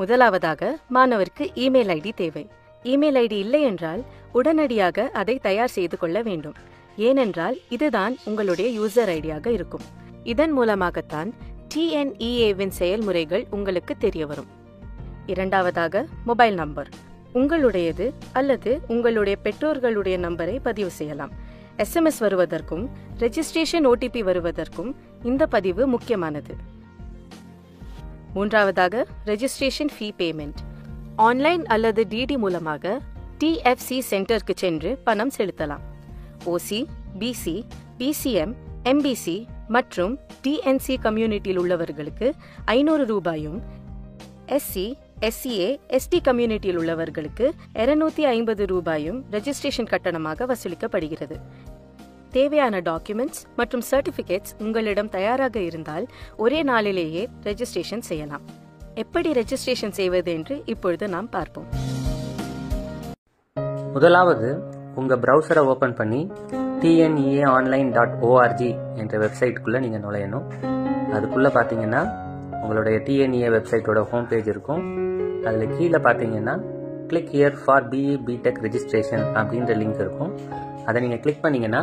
முதலாவதாக மாணவருக்கு email ID தேவை. இமெயில் ஐடி இல்லை என்றால் உடனடியாக அதை தயார் செய்து கொள்ள வேண்டும். ஏனென்றால் இதுதான் உங்களுடைய யூசர் ஐடியாக இருக்கும். இதன் மூலமாகத்தான் TNEA-வின் செயல்முறைகள் உங்களுக்கு தெரிய வரும். இரண்டாவதாக மொபைல் நம்பர். உங்களுடையது அல்லது உங்களுடைய பெற்றோர்களுடைய நம்பரை பதிவு செய்யலாம். SMS வருவதற்கும் ரெஜிஸ்ட்ரேஷன் OTP வருவதற்கும் இந்த பதிவு முக்கியமானது. மூன்றாவதாக ரெஜிஸ்ட்ரேஷன் ஃபீ பேமெண்ட். ஆன்லைன் அல்லது DD மூலமாக TFC சென்டருக்கு சென்று பணம் செலுத்தலாம். OC, BC, BCM, MBC மற்றும் DNC கம்யூனிட்டியில் உள்ளவர்களுக்கு 500 ரூபாயும், SC, SCA, ST கம்யூனிட்டியில் உள்ளவர்களுக்கு 250 ரூபாயும் ரெஜிஸ்ட்ரேஷன் கட்டணமாக வசூலிக்கப்படுகிறது. தேவையான டாக்குமெண்ட்ஸ் மற்றும் சர்டிபிகேட்ஸ் உங்களிடம் தயாராக இருந்தால் ஒரே நாளிலேயே ரெஜிஸ்ட்ரேஷன் செய்யலாம். எப்படி ரெஜிஸ்ட்ரேஷன் செய்வது என்று இப்பொழுது நாம் பார்ப்போம். முதலாவது உங்க பிரவுசரை ஓபன் பண்ணி tneaonline.org என்ற வெப்சைட்டுக்குள்ள நீங்க நுழையணும். அதுக்குள்ள பாத்தீங்கன்னா உங்களுடைய TNEA வெப்சைட்டோட ஹோம் பேஜ் இருக்கும். அதுல கீழே பாத்தீங்கன்னா click here for BE BTech registration அப்படின்ற லிங்க் இருக்கும். அதை நீங்க கிளிக் பண்ணீங்கன்னா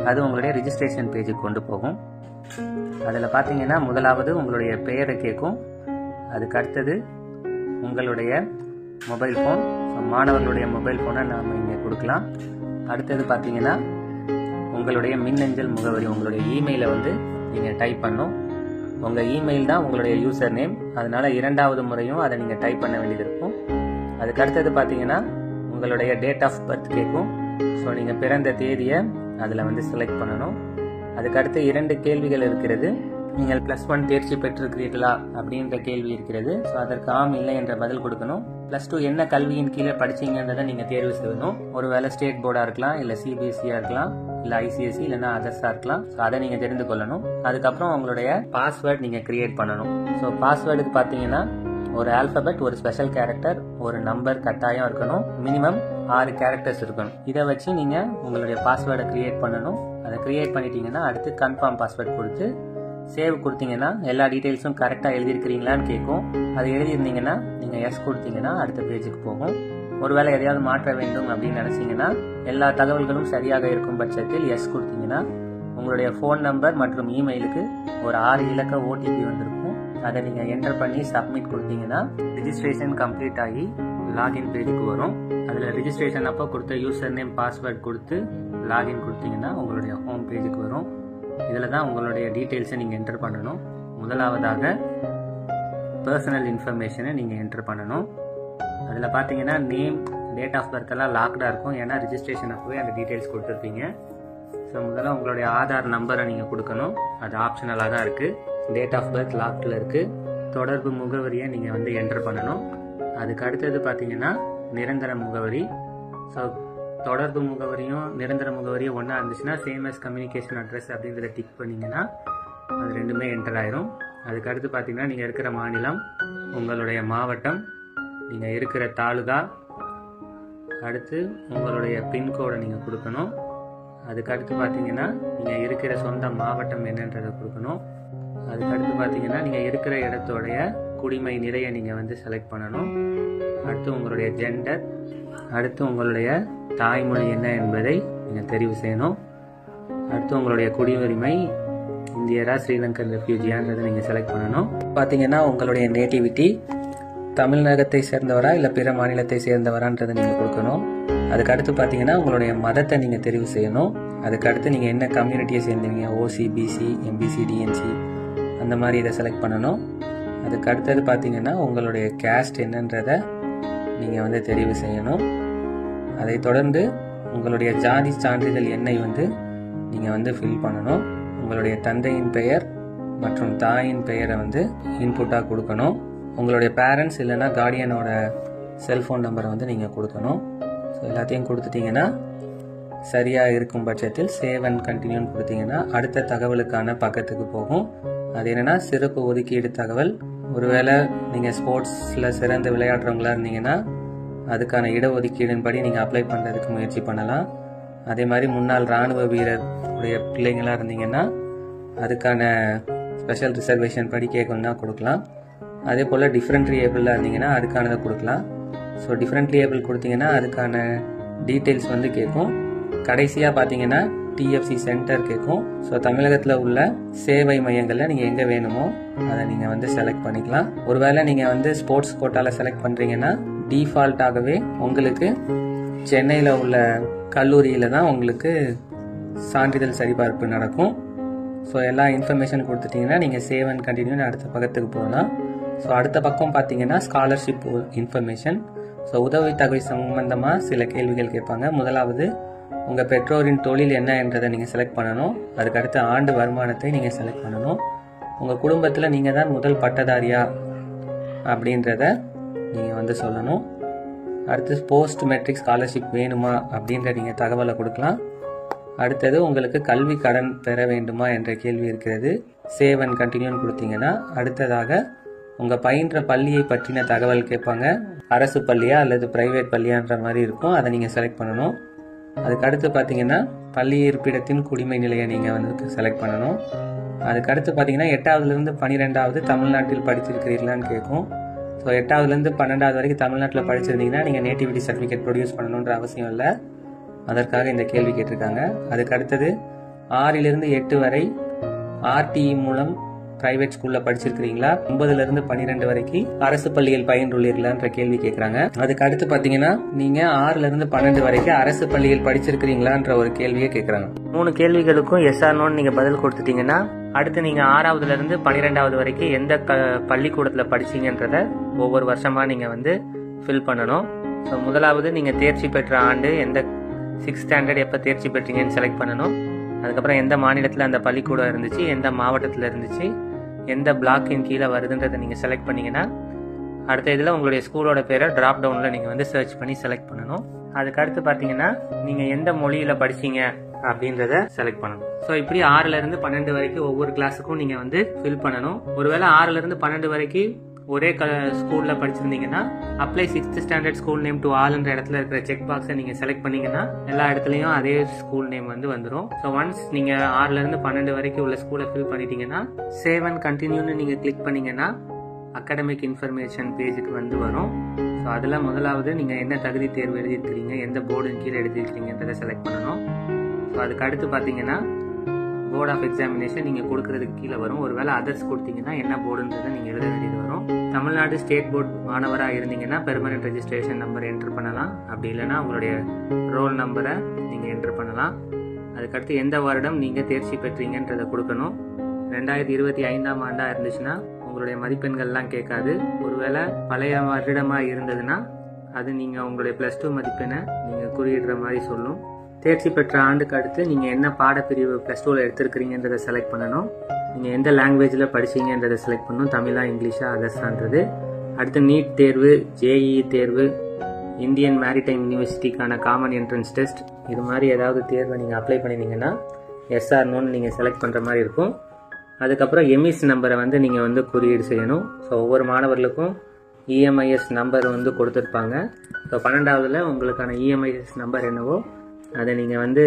அது உங்களுடைய ரெஜிஸ்ட்ரேஷன் பேஜுக்கு கொண்டு போகும். அதில் பார்த்தீங்கன்னா முதலாவது உங்களுடைய பெயரை கேட்கும். அதுக்கு அடுத்தது உங்களுடைய மொபைல் ஃபோன், மாணவர்களுடைய மொபைல் ஃபோனை நாம் இங்கே கொடுக்கலாம். அடுத்தது பார்த்தீங்கன்னா உங்களுடைய மின்னஞ்சல் முகவரி, உங்களுடைய இமெயிலை வந்து நீங்கள் டைப் பண்ணணும். உங்கள் இமெயில் தான் உங்களுடைய யூசர் நேம், அதனால இரண்டாவது முறையும் அதை நீங்கள் டைப் பண்ண வேண்டியது இருக்கும். அதுக்கு அடுத்தது பார்த்தீங்கன்னா உங்களுடைய டேட் ஆஃப் பர்த் கேட்கும். ஸோ நீங்கள் பிறந்த தேதியை அதில் வந்து செலக்ட் பண்ணணும். அதுக்கடுத்து 2 கேள்விகள் இருக்கிறது. நீங்கள் +1 தேர்ச்சி பெற்றிருக்கிறீர்களா அப்படின்ற கேள்வி இருக்கிறது. ஸோ அதற்கு ஆம் இல்லை என்ற பதில் கொடுக்கணும். +2 என்ன கல்வியின் கீழே படிச்சீங்கன்றதை நீங்கள் தேர்வு செய்யணும். ஒருவேளை ஸ்டேட் போர்டாக இருக்கலாம், இல்லை CBSE இருக்கலாம், இல்லை ICSE இல்லைன்னா அதர்ஸாக இருக்கலாம். ஸோ அதை நீங்கள் தெரிந்து கொள்ளணும். அதுக்கப்புறம் உங்களுடைய பாஸ்வேர்ட் நீங்கள் கிரியேட் பண்ணணும். ஸோ பாஸ்வேர்டுக்கு பார்த்தீங்கன்னா ஒரு ஆல்பபெட், ஒரு ஸ்பெஷல் கேரக்டர், ஒரு நம்பர் கட்டாயம் இருக்கணும். மினிமம் 6 கேரக்டர்ஸ் இருக்கணும். இதை வச்சு நீங்கள் உங்களுடைய பாஸ்வேர்டை கிரியேட் பண்ணணும். அதை கிரியேட் பண்ணிட்டீங்கன்னா அடுத்து கன்ஃபார்ம் பாஸ்வேர்ட் கொடுத்து சேவ் கொடுத்தீங்கன்னா எல்லா டீட்டெயில்ஸும் கரெக்டாக எழுதியிருக்கிறீங்களான்னு கேட்கும். அது எழுதியிருந்தீங்கன்னா நீங்கள் எஸ் கொடுத்தீங்கன்னா அடுத்த பேஜுக்கு போகும். ஒருவேளை எதையாவது மாற்ற வேண்டும் அப்படின்னு நினச்சிங்கன்னா எல்லா தகவல்களும் சரியாக இருக்கும் பட்சத்தில் எஸ் கொடுத்தீங்கன்னா உங்களுடைய ஃபோன் நம்பர் மற்றும் இமெயிலுக்கு ஒரு 6 இலக்க OTP வந்திருக்கும். அதை நீங்கள் என்டர் பண்ணி சப்மிட் கொடுத்தீங்கன்னா ரெஜிஸ்ட்ரேஷன் கம்ப்ளீட் ஆகி லாகின் பேஜுக்கு வரும். அதில் ரெஜிஸ்ட்ரேஷன் அப்போ கொடுத்த யூசர் நேம் பாஸ்வேர்ட் கொடுத்து லாகின் கொடுத்தீங்கன்னா உங்களுடைய ஹோம் பேஜுக்கு வரும். இதில் தான் உங்களுடைய டீட்டெயில்ஸை நீங்கள் என்டர் பண்ணணும். முதலாவதாக பர்சனல் இன்ஃபர்மேஷனை நீங்கள் என்டர் பண்ணணும். அதில் பார்த்தீங்கன்னா நேம், டேட் ஆஃப் பர்த் எல்லாம் லாக்டாக இருக்கும். ஏன்னா ரெஜிஸ்ட்ரேஷன் அப்போவே அந்த டீட்டெயில்ஸ் கொடுத்துருப்பீங்க. ஸோ முதல்ல உங்களுடைய ஆதார் நம்பரை நீங்கள் கொடுக்கணும். அது ஆப்ஷனலாக தான் இருக்குது. டேட் ஆஃப் பர்த் லாக்டில் இருக்குது. தொடர்பு முகவரியை நீங்கள் வந்து என்டர் பண்ணணும். அதுக்கு அடுத்தது பார்த்தீங்கன்னா நிரந்தர முகவரி. ஸோ தொடர்பு முகவரியும் நிரந்தர முகவரியும் ஒன்றா இருந்துச்சுன்னா சேம் as கம்யூனிகேஷன் அட்ரஸ் அப்படின்றத டிக் பண்ணிங்கன்னா அது ரெண்டுமே என்டர் ஆயிரும். அதுக்கு அடுத்து பார்த்தீங்கன்னா நீங்கள் இருக்கிற மாநிலம், உங்களுடைய மாவட்டம், நீங்கள் இருக்கிற தாலுகா, அடுத்து உங்களுடைய பின்கோடை நீங்கள் கொடுக்கணும். அதுக்கு அடுத்து பார்த்தீங்கன்னா நீங்கள் இருக்கிற சொந்த மாவட்டம் என்னன்றதை கொடுக்கணும். அதுக்கடுத்து பார்த்தீங்கன்னா நீங்கள் இருக்கிற இடத்தோடைய குடிமை நிறைய நீங்கள் வந்து செலக்ட் பண்ணணும். அடுத்து உங்களுடைய ஜெண்டர், அடுத்து உங்களுடைய தாய்மொழி என்ன என்பதை நீங்கள் தெரிவு செய்யணும். அடுத்து உங்களுடைய குடியுரிமை இந்தியரா ஸ்ரீலங்கன் ரெஃப்யூஜியான்றதை நீங்கள் செலக்ட் பண்ணணும். பார்த்தீங்கன்னா உங்களுடைய நேட்டிவிட்டி தமிழகத்தை சேர்ந்தவரா இல்லை பிற மாநிலத்தை சேர்ந்தவரான்றதை நீங்கள் கொடுக்கணும். அதுக்கடுத்து பார்த்தீங்கன்னா உங்களுடைய மதத்தை நீங்கள் தெரிவு செய்யணும். அதுக்கடுத்து நீங்கள் என்ன கம்யூனிட்டியை சேர்ந்தீங்க, OC, BC, MBC, DNC அந்த மாதிரி இதை செலக்ட் பண்ணணும். அதுக்கு அடுத்தது பார்த்தீங்கன்னா உங்களுடைய கேஸ்ட் என்னன்றதை நீங்கள் வந்து தெரிவு செய்யணும். அதை தொடர்ந்து உங்களுடைய ஜாதி சான்றிதழ் எண்ணை வந்து நீங்கள் வந்து ஃபில் பண்ணணும். உங்களுடைய தந்தையின் பெயர் மற்றும் தாயின் பெயரை வந்து இன்புட்டாக கொடுக்கணும். உங்களுடைய பேரண்ட்ஸ் இல்லைன்னா கார்டியனோட செல்ஃபோன் நம்பரை வந்து நீங்கள் கொடுக்கணும். ஸோ எல்லாத்தையும் கொடுத்துட்டிங்கன்னா சரியாக இருக்கும் பட்சத்தில் சேவ் அண்ட் கண்டினியூன்னு கொடுத்தீங்கன்னா அடுத்த தகவலுக்கான பக்கத்துக்கு போகும். அது என்னென்னா சிறப்பு ஒதுக்கீடு தகவல். ஒருவேளை நீங்கள் ஸ்போர்ட்ஸில் சிறந்த விளையாடுறவங்களா இருந்தீங்கன்னா அதுக்கான இடஒதுக்கீடின் படி நீங்கள் அப்ளை பண்ணுறதுக்கு முயற்சி பண்ணலாம். அதே மாதிரி முன்னாள் இராணுவ வீரர் உடைய பிள்ளைங்களாக இருந்தீங்கன்னா அதுக்கான ஸ்பெஷல் ரிசர்வேஷன் படி கேட்கணும்னா கொடுக்கலாம். அதே போல் டிஃப்ரெண்ட்லி ஏபிளாக இருந்தீங்கன்னா அதுக்கானதை கொடுக்கலாம். ஸோ டிஃப்ரெண்ட்லி ஏபிள் கொடுத்தீங்கன்னா அதுக்கான டீட்டெயில்ஸ் வந்து கேட்கும். கடைசியாக பார்த்தீங்கன்னா டிஎஃப்சி சென்டர் கேட்கும். ஸோ தமிழகத்தில் உள்ள சேவை மையங்களில் நீங்கள் எங்கே வேணுமோ அதை நீங்கள் வந்து செலக்ட் பண்ணிக்கலாம். ஒருவேளை நீங்கள் வந்து ஸ்போர்ட்ஸ் கோட்டாவில் செலக்ட் பண்ணுறீங்கன்னா டிஃபால்ட்டாகவே உங்களுக்கு சென்னையில் உள்ள கல்லூரியில் தான் உங்களுக்கு சான்றிதழ் சரிபார்ப்பு நடக்கும். ஸோ எல்லா இன்ஃபர்மேஷன் கொடுத்துட்டிங்கன்னா நீங்கள் சேவ் அண்ட் கண்டினியூ அடுத்த பக்கத்துக்கு போகலாம். ஸோ அடுத்த பக்கம் பார்த்தீங்கன்னா ஸ்காலர்ஷிப் இன்ஃபர்மேஷன். ஸோ உதவித்தொகை சம்பந்தமாக சில கேள்விகள் கேட்பாங்க. முதலாவது உங்கள் பெற்றோரின் தொழில் என்ன என்றதை நீங்கள் செலக்ட் பண்ணணும். அதுக்கடுத்து ஆண்டு வருமானத்தை நீங்கள் செலக்ட் பண்ணணும். உங்கள் குடும்பத்தில் நீங்கள் தான் முதல் பட்டதாரியா அப்படின்றத நீங்கள் வந்து சொல்லணும். அடுத்து போஸ்ட் மெட்ரிக் ஸ்காலர்ஷிப் வேணுமா அப்படின்ற நீங்கள் தகவலை கொடுக்கலாம். அடுத்தது உங்களுக்கு கல்வி கடன் பெற வேண்டுமா என்ற கேள்வி இருக்கிறது. சேவ் அண்ட் கண்டினியூன்னு கொடுத்தீங்கன்னா அடுத்ததாக உங்கள் பயின்ற பள்ளியை பற்றின தகவல் கேட்பாங்க. அரசு பள்ளியா அல்லது பிரைவேட் பள்ளியான்ற மாதிரி இருக்கும். அதை நீங்கள் செலக்ட் பண்ணணும். அதுக்கடுத்து பார்த்தீங்கன்னா பள்ளி இருப்பிடத்தின் குடிமை நிலையை நீங்கள் வந்து செலக்ட் பண்ணணும். அதுக்கடுத்து பார்த்தீங்கன்னா 8ஆவதுலேருந்து 12ஆவது தமிழ்நாட்டில் படிச்சிருக்கிறீர்களான்னு கேட்கும். ஸோ 8ஆவதுலேருந்து 12ஆவது வரைக்கும் தமிழ்நாட்டில் படிச்சிருந்தீங்கன்னா நீங்கள் நேட்டிவிட்டி சர்டிஃபிகேட் ப்ரொடியூஸ் பண்ணணுன்ற அவசியம் இல்லை. அதற்காக இந்த கேள்வி கேட்டிருக்காங்க. அதுக்கு அடுத்தது 6லிருந்து 8 வரை ஆர்டிஇ மூலம் பிரைவேட் ஸ்கூல்ல படிச்சிருக்கிறீங்களா, 9லிருந்து 12 வரைக்கும் அரசு பள்ளியில் பயின்றுள்ளீர்களான்ற கேள்வி கேட்கறாங்க. அதுக்கு அடுத்து பாத்தீங்கன்னா நீங்க 6லிருந்து 12 வரைக்கும் அரசு பள்ளியில் படிச்சிருக்கிறீங்களான்ற ஒரு கேள்வியை கேட்கறாங்க. 3 கேள்விகளுக்கும் எஸ் ஆர் நோன்னு நீங்க பதில் கொடுத்துட்டீங்கன்னா அடுத்து நீங்க 6ஆவதுலேருந்து 12ஆவது வரைக்கும் எந்த பள்ளிக்கூடத்துல படிச்சீங்கன்றத ஒவ்வொரு வருஷமா நீங்க வந்து ஃபில் பண்ணணும். ஸோ முதலாவது நீங்க தேர்ச்சி பெற்ற ஆண்டு, எந்த 6th ஸ்டாண்டர்ட் எப்போ தேர்ச்சி பெற்றீங்கன்னு செலக்ட் பண்ணணும். அதுக்கப்புறம் எந்த மாநிலத்தில் அந்த பள்ளிக்கூடம் இருந்துச்சு, எந்த மாவட்டத்தில் இருந்துச்சு, எந்த பிளாக்கின் கீழே வருதுன்றதை நீங்கள் செலக்ட் பண்ணிங்கன்னா அடுத்த இதில் உங்களுடைய ஸ்கூலோட பேரை ட்ராப் டவுனில் நீங்கள் வந்து சர்ச் பண்ணி செலக்ட் பண்ணணும். அதுக்கடுத்து பார்த்தீங்கன்னா நீங்கள் எந்த மொழியில் படிச்சீங்க அப்படின்றத செலக்ட் பண்ணணும். ஸோ இப்படி 6லிருந்து 12 வரைக்கும் ஒவ்வொரு கிளாஸுக்கும் நீங்கள் வந்து ஃபில் பண்ணணும். ஒருவேளை 6லிருந்து 12 வரைக்கும் ஒரே ஸ்கூல்ல படிச்சிருந்தீங்கன்னா apply 6th standard school name to ஆல்ன்ற இடத்துல இருக்கிற செக் பாக்ஸை நீங்க செலக்ட் பண்ணீங்கன்னா எல்லா இடத்துலயும் அதே ஸ்கூல் நேம் வந்து வந்துடும். ஸோ ஒன்ஸ் நீங்க 6லிருந்து 12 வரைக்கும் உள்ள ஸ்கூலை ஃபில் பண்ணிட்டீங்கன்னா சேவ் அண்ட் கண்டினியூன்னு நீங்க கிளிக் பண்ணீங்கன்னா அகாடமிக் இன்ஃபர்மேஷன் பேஜுக்கு வந்து வரும். ஸோ அதில் முதலாவது நீங்க என்ன தகுதி தேர்வு எழுதியிருக்கிறீங்க, எந்த போர்டுன்னு கீழே எழுதியிருக்கிறீங்கன்றதை செலக்ட் பண்ணணும். ஸோ அதுக்கு அடுத்து பார்த்தீங்கன்னா போர்ட் ஆஃப் எக்ஸாமினேஷன் நீங்கள் கொடுக்கறதுக்கு கீழே வரும். ஒருவேளை அதர்ஸ் கொடுத்தீங்கன்னா என்ன போர்டுன்றதை நீங்கள் எழுத வேண்டியது வரும். தமிழ்நாடு ஸ்டேட் போர்டு மாணவராக இருந்தீங்கன்னா பெர்மனன்ட் ரெஜிஸ்ட்ரேஷன் நம்பர் என்டர் பண்ணலாம். அப்படி இல்லைன்னா உங்களுடைய ரோல் நம்பரை நீங்கள் என்டர் பண்ணலாம். அதுக்கடுத்து எந்த வருடம் நீங்கள் தேர்ச்சி பெற்றீங்கன்றதை கொடுக்கணும். 2025ஆம் ஆண்டாக இருந்துச்சுன்னா உங்களுடைய மதிப்பெண்கள்லாம் கேட்காது. ஒருவேளை பழைய வருடமாக இருந்ததுன்னா அது நீங்கள் உங்களுடைய +2 மதிப்பெண்ணை நீங்கள் குறியிடுற மாதிரி சொல்லும். தேர்ச்சி பெற்ற ஆண்டுக்கு அடுத்து நீங்கள் என்ன பாடப்பிரிவு +2ல எடுத்திருக்கிறீங்கன்றதை செலக்ட் பண்ணணும். நீங்கள் எந்த லாங்குவேஜில் படிச்சீங்கன்றதை செலக்ட் பண்ணணும், தமிழா இங்கிலீஷா அதர்ஸான்றது. அடுத்து நீட் தேர்வு, ஜேஇ தேர்வு, இந்தியன் மேரிடைம் யூனிவர்சிட்டிக்கான காமன் என்ட்ரன்ஸ் டெஸ்ட், இது மாதிரி ஏதாவது தேர்வை நீங்கள் அப்ளை பண்ணினீங்கன்னா எஸ்ஆர் நோன்னு நீங்கள் செலக்ட் பண்ணுற மாதிரி இருக்கும். அதுக்கப்புறம் எம்இஎஸ் நம்பரை வந்து நீங்கள் வந்து குறியீடு செய்யணும். ஸோ ஒவ்வொரு மாணவர்களுக்கும் இஎம்ஐஎஸ் நம்பர் வந்து கொடுத்துருப்பாங்க. ஸோ 12ஆவதுல உங்களுக்கான இஎம்ஐஎஸ் நம்பர் என்னவோ அதை நீங்கள் வந்து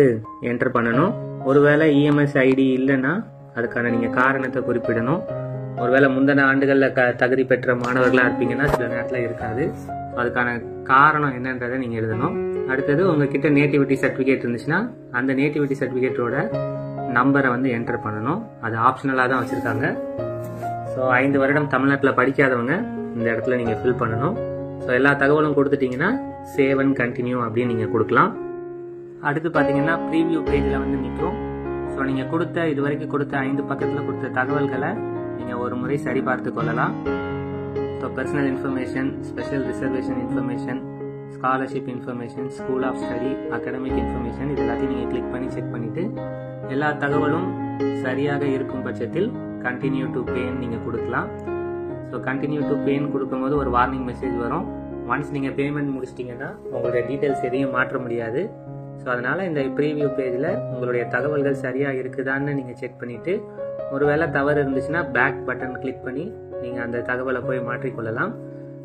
என்டர் பண்ணணும். ஒருவேளை இஎம்எஸ் ஐடி இல்லைன்னா அதுக்கான நீங்கள் காரணத்தை குறிப்பிடணும். ஒருவேளை முந்தின ஆண்டுகளில் தகுதி பெற்ற மாணவர்களாக இருப்பீங்கன்னா சில நேரத்தில் இருக்காது. அதுக்கான காரணம் என்னன்றதை நீங்கள் எழுதணும். அடுத்தது உங்ககிட்ட நேட்டிவிட்டி சர்டிஃபிகேட் இருந்துச்சுன்னா அந்த நேட்டிவிட்டி சர்டிஃபிகேட்டோட நம்பரை வந்து என்டர் பண்ணணும். அது ஆப்ஷனலாக தான் வச்சுருக்காங்க. ஸோ 5 வருடம் தமிழ்நாட்டில் படிக்காதவங்க இந்த இடத்துல நீங்கள் ஃபில் பண்ணணும். ஸோ எல்லா தகவலும் கொடுத்துட்டீங்கன்னா சேவ் அண்ட் கண்டினியூ அப்படின்னு நீங்கள் கொடுக்கலாம். அடுத்து பார்த்தீங்கன்னா ப்ரீவியூ பேஜில் வந்து நிற்கும். ஸோ நீங்கள் இது வரைக்கும் கொடுத்த 5 பக்கத்தில் கொடுத்த தகவல்களை நீங்கள் ஒரு முறை சரி பார்த்து கொள்ளலாம். So personal information, special reservation information, scholarship information, school of study, academic information, இது எல்லாத்தையும் நீங்கள் கிளிக் பண்ணி செக் பண்ணிவிட்டு எல்லா தகவலும் சரியாக இருக்கும் பட்சத்தில் கண்டினியூ டு பேன்னு நீங்கள் கொடுக்கலாம். ஸோ கண்டினியூ டு பேன்னு கொடுக்கும்போது ஒரு வார்னிங் மெசேஜ் வரும். ஒன்ஸ் நீங்கள் பேமெண்ட் முடிச்சிட்டிங்கன்னா உங்களுடைய டீட்டெயில்ஸ் எதையும் மாற்ற முடியாது. ஸோ அதனால் இந்த ப்ரீவியூ பேஜில் உங்களுடைய தகவல்கள் சரியாக இருக்குதான்னு நீங்கள் செக் பண்ணிவிட்டு ஒருவேளை தவறு இருந்துச்சுன்னா பேக் பட்டன் கிளிக் பண்ணி நீங்கள் அந்த தகவலை போய் மாற்றிக்கொள்ளலாம்.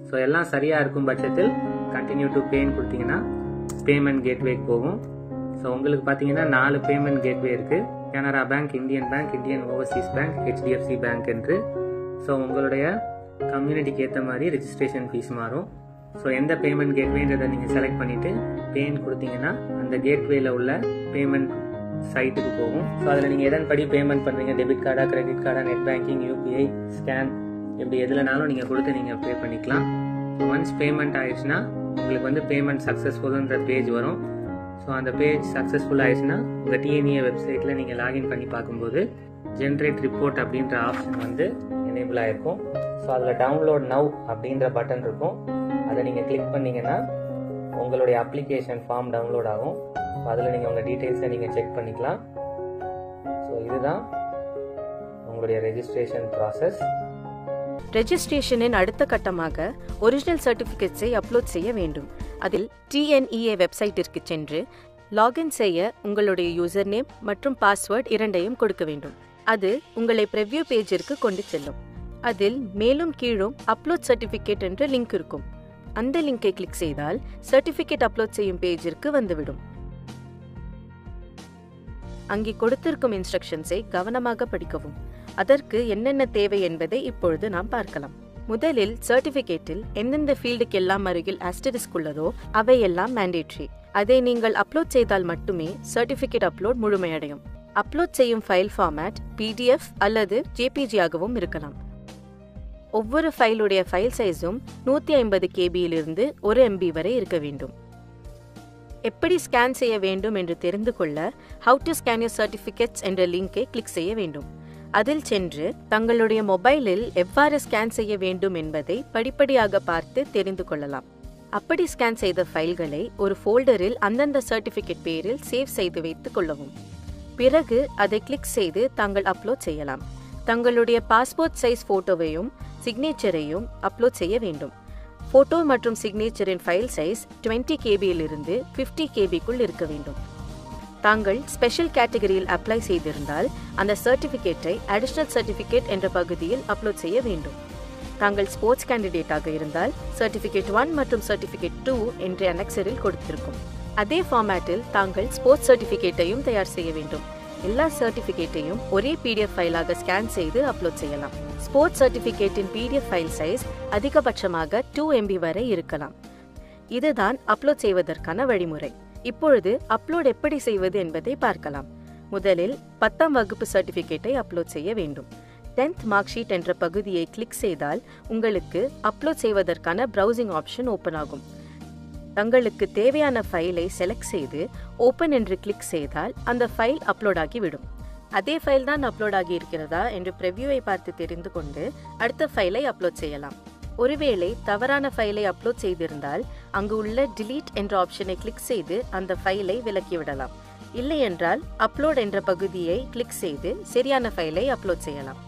ஸோ எல்லாம் சரியாக இருக்கும் பட்சத்தில் கண்டினியூ டு பேன்னு கொடுத்தீங்கன்னா பேமெண்ட் கேட்வேக்கு போகும். ஸோ உங்களுக்கு பார்த்தீங்கன்னா 4 பேமெண்ட் கேட்வே இருக்குது. Canara bank, Indian bank, Indian Overseas bank, HDFC bank என்று. ஸோ உங்களுடைய கம்யூனிட்டிக்கு ஏற்ற மாதிரி ரெஜிஸ்ட்ரேஷன் ஃபீஸ் மாறும். ஸோ எந்த பேமெண்ட் கேட்வேன்றதை நீங்கள் செலக்ட் பண்ணிவிட்டு பேன்னு கொடுத்தீங்கன்னா அந்த கேட்வேயில் உள்ள பேமெண்ட் சைட்டுக்கு போகும். ஸோ அதில் நீங்கள் எதன்படி பேமெண்ட் பண்ணுறீங்க, டெபிட் கார்டா, கிரெடிட் கார்டா, நெட் பேங்கிங், யூபிஐ, ஸ்கேன், இப்படி எதுலனாலும் நீங்கள் கொடுத்து நீங்கள் பே பண்ணிக்கலாம். ஸோ ஒன்ஸ் பேமெண்ட் ஆயிடுச்சுன்னா உங்களுக்கு வந்து பேமெண்ட் சக்ஸஸ்ஃபுல்ன்ற பேஜ் வரும். ஸோ அந்த பேஜ் சக்ஸஸ்ஃபுல் ஆயிடுச்சுன்னா உங்கள் டிஎன்இஏ வெப்சைட்டில் நீங்கள் லாகின் பண்ணி பார்க்கும்போது ஜென்ரேட் ரிப்போர்ட் அப்படின்ற ஆப்ஷன் வந்து எனேபிள் ஆகிருக்கும். ஸோ அதில் டவுன்லோட் நவ் அப்படின்ற பட்டன் இருக்கும். அதை நீங்கள் கிளிக் பண்ணிங்கன்னா உங்களுடைய அப்ளிகேஷன் ஃபார்ம் டவுன்லோட் ஆகும். ஸோ அதில் நீங்கள் உங்கள் டீட்டெயில்ஸை நீங்கள் செக் பண்ணிக்கலாம். ஸோ இதுதான் உங்களுடைய ரெஜிஸ்ட்ரேஷன் ப்ராசஸ். ரெஜிஸ்ட்ரேஷனின் அடுத்த கட்டமாக ஒரிஜினல் சர்டிஃபிகேட்ஸை அப்லோட் செய்ய வேண்டும். அதில் டிஎன்இஏ வெப்சைட்டிற்கு சென்று லாகின் செய்ய உங்களுடைய யூசர் நேம் மற்றும் பாஸ்வேர்ட் இரண்டையும் கொடுக்க வேண்டும். அது உங்களை ப்ரிவ்யூ பேஜிற்கு கொண்டு செல்லும். அதில் மேலும் கீழும் அப்லோட் சர்டிஃபிகேட் என்ற லிங்க் இருக்கும். அந்த லிங்கை கிளிக் செய்தால் சர்டிஃபிகேட் அப்லோட் செய்யும் பேஜிற்கு வந்துவிடும். அங்கே கொடுத்திருக்கும் இன்ஸ்ட்ரக்ஷன்ஸை கவனமாக படிக்கவும். அதற்கு என்னென்ன தேவை என்பதை இப்பொழுது நாம் பார்க்கலாம். முதலில் சர்டிஃபிகேட்டில் எந்தெந்த ஃபீல்டுக்கெல்லாம் அருகில் ஆஸ்டரிஸ்க் உள்ளதோ அவையெல்லாம் மேண்டேட்ரி. அதை நீங்கள் அப்லோட் செய்தால் மட்டுமே சர்டிஃபிகேட் அப்லோட் முழுமையடையும். அப்லோட் செய்யும் ஃபைல் ஃபார்மேட் பிடிஎஃப் அல்லது ஜேபிஜி ஆகவும் இருக்கலாம். ஒவ்வொரு ஃபைலுடைய ஃபைல் சைஸும் 150 கேபியிலிருந்து 1 MB வரை இருக்க வேண்டும். எப்படி ஸ்கேன் செய்ய வேண்டும் என்று தெரிந்து கொள்ள how to scan your certificates என்ற லிங்கை கிளிக் செய்ய வேண்டும். அதில் சென்று தங்களுடைய மொபைலில் எவ்வாறு ஸ்கேன் செய்ய வேண்டும் என்பதை படிப்படியாக பார்த்து தெரிந்து கொள்ளலாம். அப்படி ஸ்கேன் செய்த ஃபைல்களை ஒரு ஃபோல்டரில் அந்தந்த சர்டிஃபிகேட் பேரில் சேவ் செய்து வைத்துக் கொள்ளவும். பிறகு அதை கிளிக் செய்து தாங்கள் அப்லோட் செய்யலாம். தங்களுடைய பாஸ்போர்ட் சைஸ் போட்டோவையும் சிக்னேச்சரையும் அப்லோட் செய்ய வேண்டும். போட்டோ மற்றும் சிக்னேச்சரின் ஃபைல் சைஸ் 20 கேபியிலிருந்து 50 கேபிக்குள் இருக்க வேண்டும். தாங்கள் ஸ்பெஷல் கேட்டகரியில் அப்ளை செய்திருந்தால் அந்த சர்டிஃபிகேட்டை அடிஷனல் சர்டிஃபிகேட் என்ற பகுதியில் அப்லோட் செய்ய வேண்டும். தாங்கள் ஸ்போர்ட்ஸ் கேண்டிடேட்டாக இருந்தால் சர்டிஃபிகேட் 1 மற்றும் சர்டிஃபிகேட் 2 என்ற அனெக்சரில் கொடுத்திருக்கும். அதே ஃபார்மேட்டில் தாங்கள் ஸ்போர்ட்ஸ் சர்டிஃபிகேட்டையும் தயார் செய்ய வேண்டும். எல்லா சர்டிஃபிகேட்டையும் ஒரே PDF ஃபைலாக ஸ்கேன் செய்து அப்லோட் செய்யலாம். ஸ்போர்ட்ஸ் சர்டிஃபிகேட்டின் PDF ஃபைல் சைஸ் அதிகபட்சமாக 2 MB வரை இருக்கலாம். இதுதான் அப்லோட் செய்வதற்கான வழிமுறை. இப்பொழுது அப்லோட் எப்படி செய்வது என்பதை பார்க்கலாம். முதலில் 10ஆம் வகுப்பு சர்டிஃபிகேட்டை அப்லோட் செய்ய வேண்டும். 10th மார்க் ஷீட் என்ற பகுதியை கிளிக் செய்தால் உங்களுக்கு அப்லோட் செய்வதற்கான ப்ரௌசிங் ஆப்ஷன் ஓப்பன் ஆகும். தங்களுக்கு தேவையான ஃபைலை செலக்ட் செய்து ஓப்பன் என்று கிளிக் செய்தால் அந்த ஃபைல் அப்லோட் ஆகிவிடும். அதே ஃபைல் தான் அப்லோட் ஆகி இருக்கிறதா என்று ப்ரிவ்யூவை பார்த்து தெரிந்து கொண்டு அடுத்த ஃபைலை அப்லோட் செய்யலாம். ஒருவேளை தவறான ஃபைலை அப்லோட் செய்திருந்தால் அங்கு உள்ள delete என்ற ஆப்ஷனை கிளிக் செய்து அந்த ஃபைலை விலக்கிவிடலாம். இல்லை என்றால் அப்லோட் என்ற பகுதியை கிளிக் செய்து சரியான ஃபைலை அப்லோட் செய்யலாம்.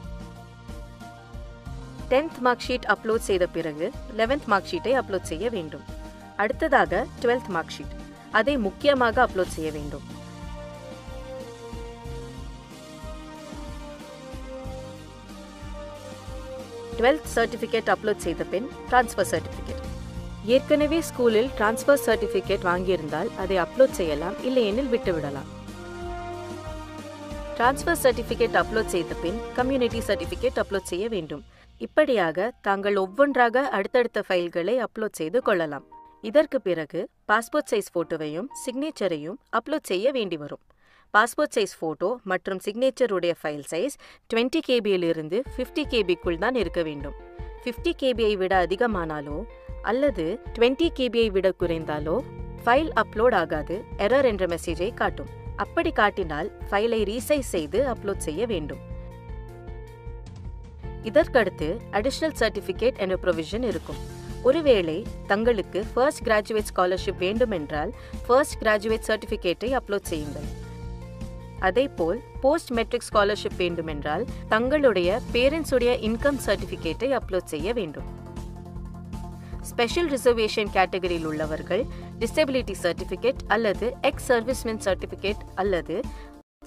10th மார்க் ஷீட் அப்லோட் செய்த பிறகு 11th மார்க் ஷீட்டை அப்லோட் செய்ய வேண்டும். அடுத்ததாக 12th மார்க் ஷீட், அதை முக்கியமாக அப்லோட் செய்ய வேண்டும். சர்டிஃபிகேட் அப்லோட் செய்த பின் டிரான்ஸ்ஃபர் சர்டிஃபிகேட். ஏற்கனவே ஸ்கூலில் டிரான்ஸ்ஃபர் சர்டிஃபிகேட் வாங்கியிருந்தால் அதை அப்லோட் செய்யலாம், இல்லையெனில் விட்டுவிடலாம். டிரான்ஸ்ஃபர் சர்டிஃபிகேட் அப்லோட் செய்த பின் கம்யூனிட்டி சர்டிஃபிகேட் அப்லோட் செய்ய வேண்டும். இப்படியாக தாங்கள் ஒவ்வொன்றாக அடுத்தடுத்த ஃபைல்களை அப்லோட் செய்து கொள்ளலாம். இதற்கு பிறகு பாஸ்போர்ட் சைஸ் போட்டோவையும் சிக்னேச்சரையும் அப்லோட் செய்ய வேண்டி வரும். பாஸ்போர்ட் சைஸ் போட்டோ மற்றும் சிக்னேச்சருடைய ஃபைல் சைஸ் 20 கேபியிலிருந்து 50 கேபிக்குள் தான் இருக்க வேண்டும். 50 கேபியை விட அதிகமானாலோ அல்லது 20 கேபியை விட குறைந்தாலோ ஃபைல் அப்லோட் ஆகாது, எரர் என்ற மெசேஜை காட்டும். அப்படி காட்டினால் ஃபைலை ரீசைஸ் செய்து அப்லோட் செய்ய வேண்டும். இதற்கடுத்து அடிஷனல் சர்டிஃபிகேட் என்ற ப்ரொவிஷன் இருக்கும். ஒருவேளை தங்களுக்கு ஃபர்ஸ்ட் கிராஜுவேட் ஸ்காலர்ஷிப் வேண்டுமென்றால் ஃபர்ஸ்ட் கிராஜுவேட் சர்டிஃபிகேட்டை அப்லோட் செய்யுங்கள். அதேபோல் போஸ்ட் மெட்ரிக் ஸ்காலர்ஷிப் வேண்டுமென்றால் தங்களுடைய பேரண்ட்ஸுடைய இன்கம் சர்டிஃபிகேட்டை அப்லோட் செய்ய வேண்டும். ஸ்பெஷல் ரிசர்வேஷன் கேட்டகரியில் உள்ளவர்கள் டிசபிலிட்டி சர்டிஃபிகேட் அல்லது எக்ஸ் சர்வீஸ்மென் சர்டிஃபிகேட் அல்லது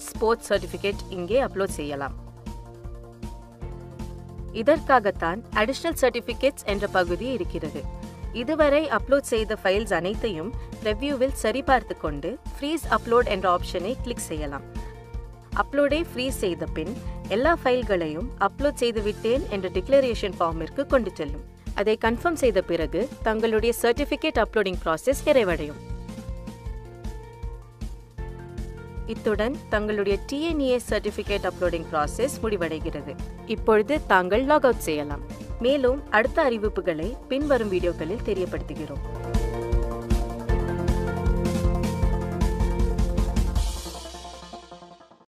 ஸ்போர்ட்ஸ் சர்டிஃபிகேட் இங்கே அப்லோட் செய்யலாம். இதற்காகத்தான் அடிஷனல் சர்டிஃபிகேட்ஸ் என்ற பகுதி இருக்கிறது. இதுவரை அப்லோட் செய்த ஃபைல்ஸ் அனைத்தையும் ப்ரிவ்யூவில் சரிபார்த்து கொண்டு ஃப்ரீஸ் அப்லோட் என்ற ஆப்ஷனை கிளிக் செய்யலாம். அப்லோடை ஃப்ரீஸ் செய்த பின் எல்லா ஃபைல்களையும் அப்லோட் செய்துவிட்டேன் என்ற டிக்ளரேஷன் ஃபார்மிற்கு கொண்டு செல்லும். அதை கன்ஃபார்ம் செய்த பிறகு தங்களுடைய சர்டிஃபிகேட் அப்லோடிங் ப்ராசஸ் நிறைவடையும். இத்துடன் தங்களுடைய TNEA சர்டிஃபிகேட் அப்லோடிங் ப்ராசஸ் முடிவடைகிறது. இப்பொழுது தாங்கள் லாக் அவுட் செய்யலாம். மேலும் அடுத்த அறிவிப்புகளை பின்வரும் வீடியோக்களில் தெரியப்படுத்துகிறோம்.